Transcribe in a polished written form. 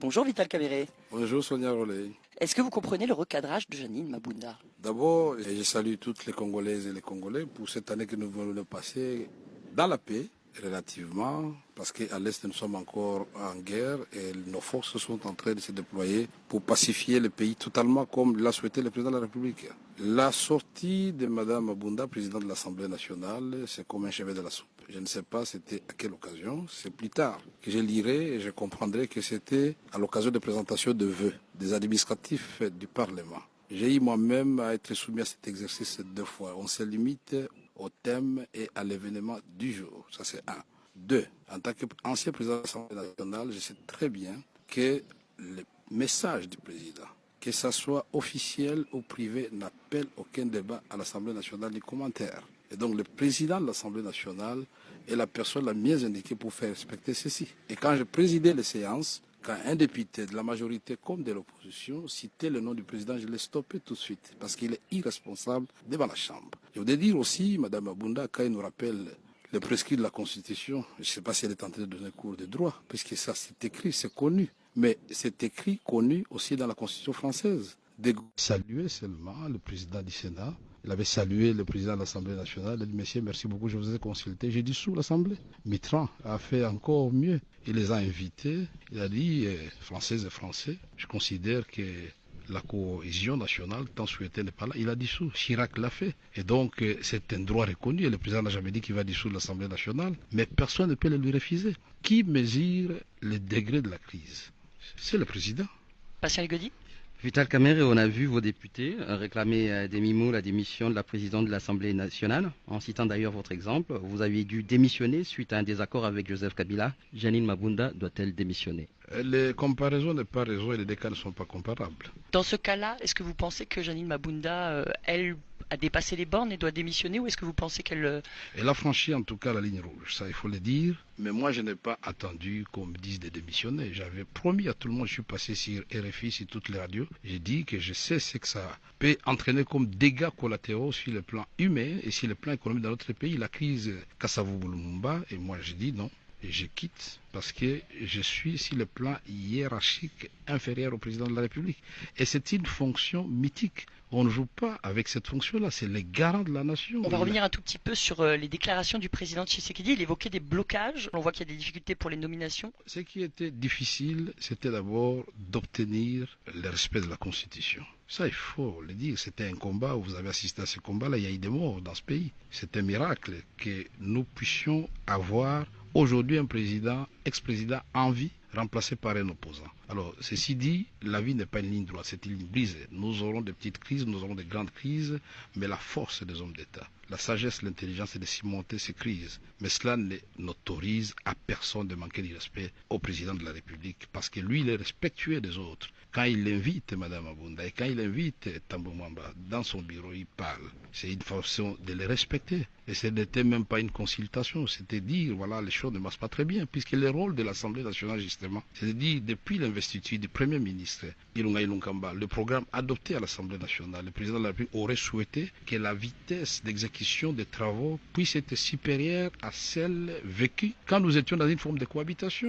Bonjour Vital Kamerhe. Bonjour Sonia Roley. Est-ce que vous comprenez le recadrage de Janine Mabunda? D'abord, je salue toutes les Congolaises et les Congolais pour cette année que nous venons de passer dans la paix, relativement, parce qu'à l'Est, nous sommes encore en guerre et nos forces sont en train de se déployer pour pacifier le pays totalement comme l'a souhaité le président de la République. La sortie de Mme Mabunda, présidente de l'Assemblée nationale, c'est comme un cheveu de la soupe. Je ne sais pas c'était à quelle occasion, c'est plus tard que je lirai et je comprendrai que c'était à l'occasion de présentation de vœux des administratifs du Parlement. J'ai eu moi-même à être soumis à cet exercice 2 fois. On se limite au thème et à l'événement du jour. Ça, c'est 1. 2. En tant qu'ancien président de l'Assemblée nationale, je sais très bien que le message du président, que ce soit officiel ou privé, n'appelle aucun débat à l'Assemblée nationale ni commentaire. Et donc, le président de l'Assemblée nationale est la personne la mieux indiquée pour faire respecter ceci. Et quand je présidais les séances, quand un député de la majorité comme de l'opposition citait le nom du président, je l'ai stoppé tout de suite parce qu'il est irresponsable devant la Chambre. Je voudrais dire aussi, Mme Mabunda, quand il nous rappelle le prescrit de la Constitution, je ne sais pas si elle est en train de donner cours de droit, puisque ça c'est écrit, c'est connu. Mais c'est écrit, connu aussi dans la Constitution française. De saluer seulement le président du Sénat. Il avait salué le président de l'Assemblée nationale. Il a dit, monsieur, merci beaucoup, je vous ai consulté. J'ai dissous l'Assemblée. Mitterrand a fait encore mieux. Il les a invités. Il a dit, Françaises et Français, je considère que la cohésion nationale, tant souhaitée, n'est pas là. Il a dissous. Chirac l'a fait. Et donc, c'est un droit reconnu. Et le président n'a jamais dit qu'il va dissoudre l'Assemblée nationale. Mais personne ne peut le lui refuser. Qui mesure le degré de la crise? C'est le président. Pascal Goddy. Vital Kamerhe, on a vu vos députés réclamer dès mi-mot la démission de la présidente de l'Assemblée nationale. En citant d'ailleurs votre exemple, vous aviez dû démissionner suite à un désaccord avec Joseph Kabila. Janine Mabunda doit-elle démissionner? Les comparaisons n'est pas raison et les deux cas ne sont pas comparables. Dans ce cas-là, est-ce que vous pensez que Janine Mabunda, elle, a dépassé les bornes et doit démissionner, ou est-ce que vous pensez qu'elle... Elle a franchi en tout cas la ligne rouge, ça il faut le dire. Mais moi je n'ai pas attendu qu'on me dise de démissionner. J'avais promis à tout le monde, je suis passé sur RFI, sur toutes les radios. J'ai dit que je sais ce que ça peut entraîner comme dégâts collatéraux sur le plan humain et sur le plan économique dans notre pays. La crise Kasavubu-Lumumba, et moi je dis non. Et je quitte parce que je suis sur le plan hiérarchique inférieur au président de la République. Et c'est une fonction mythique. On ne joue pas avec cette fonction-là, c'est le garant de la nation. On va revenir un tout petit peu sur les déclarations du président Tshisekedi. Il évoquait des blocages. On voit qu'il y a des difficultés pour les nominations. Ce qui était difficile, c'était d'abord d'obtenir le respect de la Constitution. Ça, il faut le dire, c'était un combat, vous avez assisté à ce combat-là, il y a eu des morts dans ce pays. C'est un miracle que nous puissions avoir aujourd'hui un président, ex-président en vie, remplacé par un opposant. Alors, ceci dit, la vie n'est pas une ligne droite, c'est une ligne brisée. Nous aurons des petites crises, nous aurons des grandes crises, mais la force des hommes d'État, la sagesse, l'intelligence, c'est de surmonter ces crises. Mais cela n'autorise à personne de manquer du respect au président de la République, parce que lui, il est respectueux des autres. Quand il invite Mme Mabunda et quand il invite Tambo Mwamba dans son bureau, il parle. C'est une façon de les respecter. Et ce n'était même pas une consultation, c'était dire, voilà, les choses ne marchent pas très bien, puisque le rôle de l'Assemblée nationale, justement, c'est de dire, depuis l'investiture du Premier ministre, Ilunga Ilunkamba, le programme adopté à l'Assemblée nationale, le président de la République aurait souhaité que la vitesse d'exécution des travaux puisse être supérieure à celle vécue quand nous étions dans une forme de cohabitation.